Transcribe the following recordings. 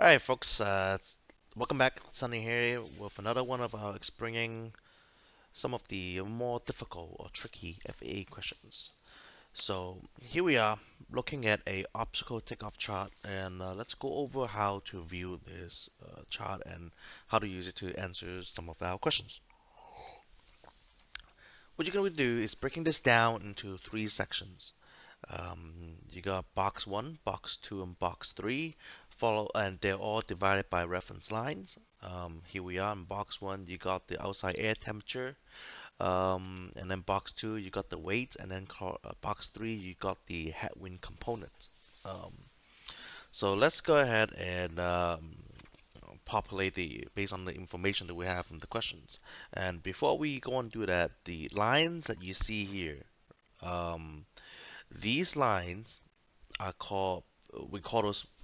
All right, folks. Welcome back. Sunny here with another one of our explaining some of the more difficult or tricky FAA questions. So here we are looking at a obstacle takeoff chart, and let's go over how to view this chart and how to use it to answer some of our questions. What you're going to do is breaking this down into three sections. You got box 1, box 2, and box 3. And they're all divided by reference lines. Here we are in box 1, you got the outside air temperature. And then box 2, you got the weight. And then box 3, you got the headwind component. Um, so let's go ahead and populate based on the information that we have from the questions. And before we go and do that, the lines that you see here, um, these lines are called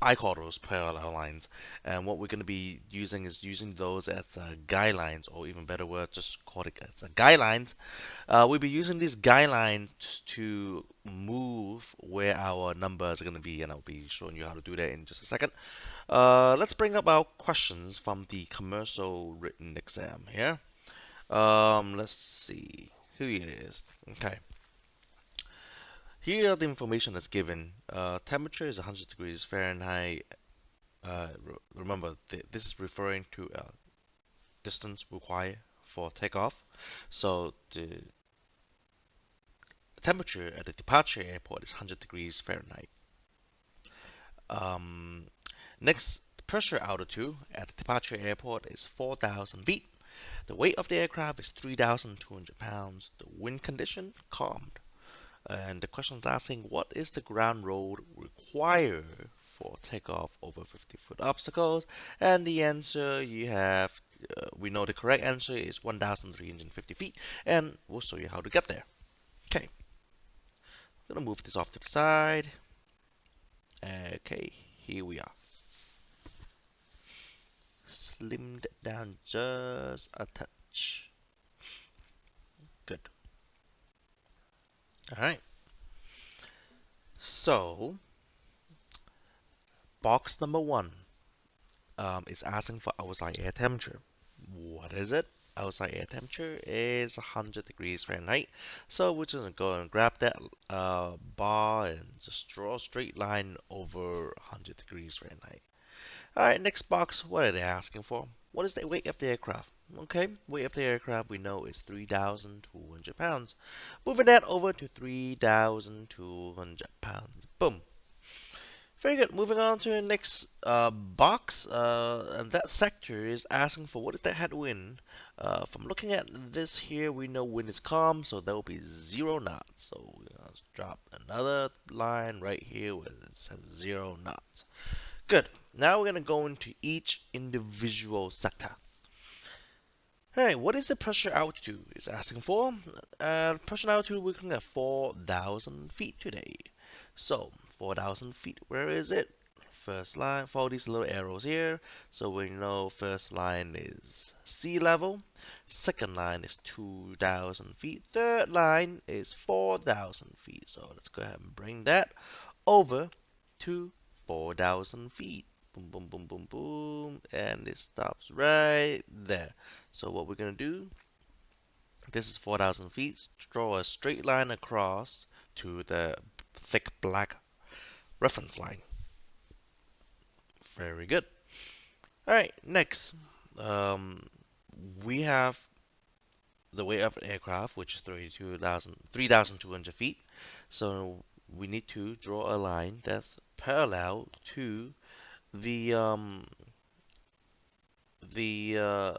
I call those parallel lines, and what we're going to be using is using those as guidelines, or even better word, just call it as guidelines. We'll be using these guidelines to move where our numbers are going to be, and I'll be showing you how to do that in just a second. Let's bring up our questions from the commercial written exam here. Let's see who it is. Okay. Here the information that's given. Temperature is 100 degrees Fahrenheit. Remember, this is referring to distance required for takeoff. So the temperature at the departure airport is 100 degrees Fahrenheit. Um, Next, pressure altitude at the departure airport is 4,000 feet. The weight of the aircraft is 3,200 pounds. The wind condition, calm. And the question is asking, what is the ground road required for takeoff over 50-foot obstacles? And the answer you have, we know the correct answer is 1,350 feet, and we'll show you how to get there. Okay, I'm gonna move this off to the side. Okay, here we are. Slimmed down just a touch. Good. All right. So, box number one is asking for outside air temperature. What is it? Outside air temperature is 100 degrees Fahrenheit. So we're just gonna go and grab that bar and just draw a straight line over 100 degrees Fahrenheit. Alright, next box, what are they asking for? What is the weight of the aircraft? Okay, weight of the aircraft we know is 3,200 pounds. Moving that over to 3,200 pounds. Boom. Very good. Moving on to the next box, and that sector is asking for what is that headwind? From looking at this here, we know wind is calm, so that will be 0 knots. So we're gonna drop another line right here where it says 0 knots. Good. Now we're gonna go into each individual sector. Alright, what is the pressure altitude? It's asking for. Pressure altitude, we're looking at 4,000 feet today. So, 4,000 feet, where is it? First line, follow these little arrows here. So we know first line is sea level. Second line is 2,000 feet. Third line is 4,000 feet. So let's go ahead and bring that over to 4,000 feet. Boom, boom, boom, boom, boom. And it stops right there. So what we're going to do, this is 4,000 feet. Draw a straight line across to the thick black reference line. Very good. All right, next. Um, we have the weight of an aircraft, which is 3,200 feet. So we need to draw a line that's parallel to the um, the uh,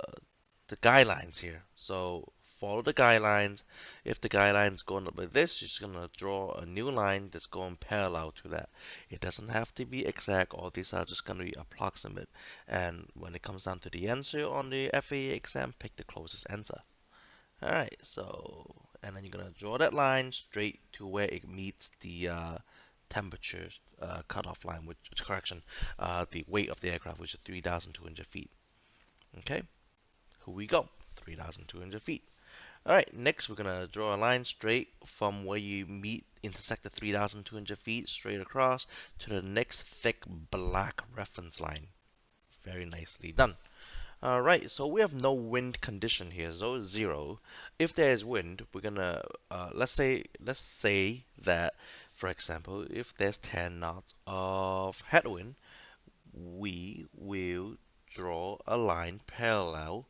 the guidelines here. So follow the guidelines. If the guidelines going up like this, you're just gonna draw a new line that's going parallel to that. It doesn't have to be exact. All these are just gonna be approximate. And when it comes down to the answer on the FAA exam, pick the closest answer. All right. So and then you're gonna draw that line straight to where it meets the temperature cutoff line, which correction, the weight of the aircraft, which is 3,200 feet. Okay. Here we go, 3,200 feet. Alright, next we're going to draw a line straight from where you intersect the 3,200 feet straight across to the next thick black reference line. Very nicely done. Alright, so we have no wind condition here, so 0. If there is wind, we're gonna let's say that, for example, if there's 10 knots of headwind, we will draw a line parallel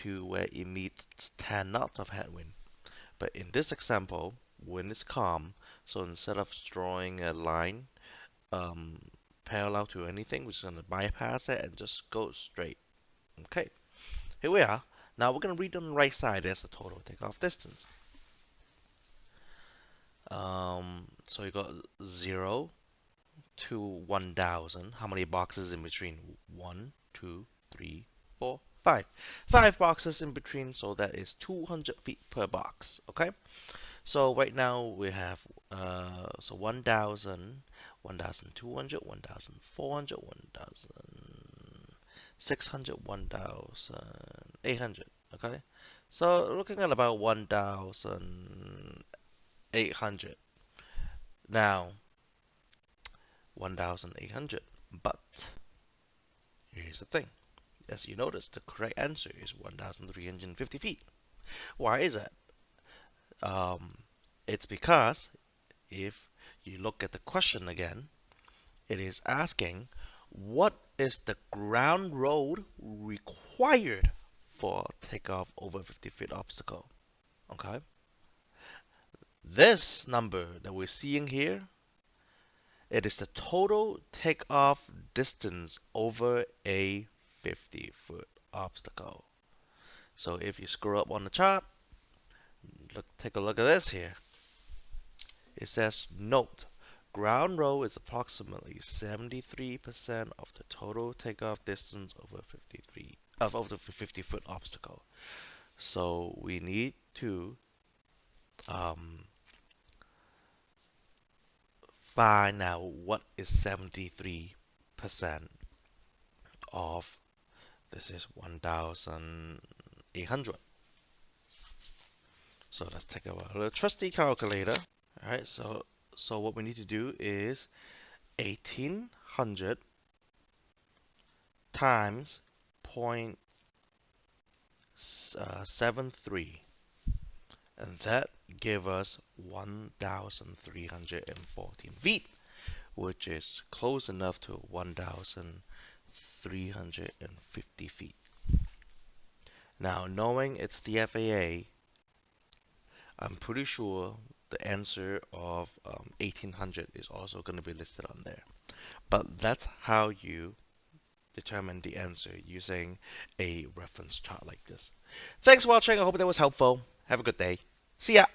to where it meets 10 knots of headwind. But in this example, wind is calm, so instead of drawing a line um, parallel to anything, we're just gonna bypass it and just go straight. Okay. Here we are. Now we're going to read on the right side. There's the total takeoff distance. So you got 0 to 1,000. How many boxes in between? 1, 2, 3, 4, 5. 5 boxes in between, so that is 200 feet per box. Okay? So right now we have so 1,000, 1,200, 1,400, 1,600, 1,800. Okay, so looking at about 1,800 now. 1,800, but here's the thing. As you notice, the correct answer is 1,350 feet. Why is that? Um, it's because if you look at the question again, it is asking what is the ground road required for takeoff over 50 feet obstacle. Okay, this number that we're seeing here, it is the total takeoff distance over a 50-foot obstacle. So if you scroll up on the chart, take a look at this here. It says, note, ground roll is approximately 73% of the total takeoff distance over 50-foot obstacle. So we need to um, find out what is 73% of this is 1,800. So let's take a little trusty calculator. All right, so what we need to do is 1,800 times 0.73, and that give us 1,314 feet, which is close enough to 1,350 feet. Now, knowing it's the FAA, I'm pretty sure the answer of 1,800 is also going to be listed on there. But that's how you determine the answer using a reference chart like this. Thanks for watching. I hope that was helpful. Have a good day. See ya.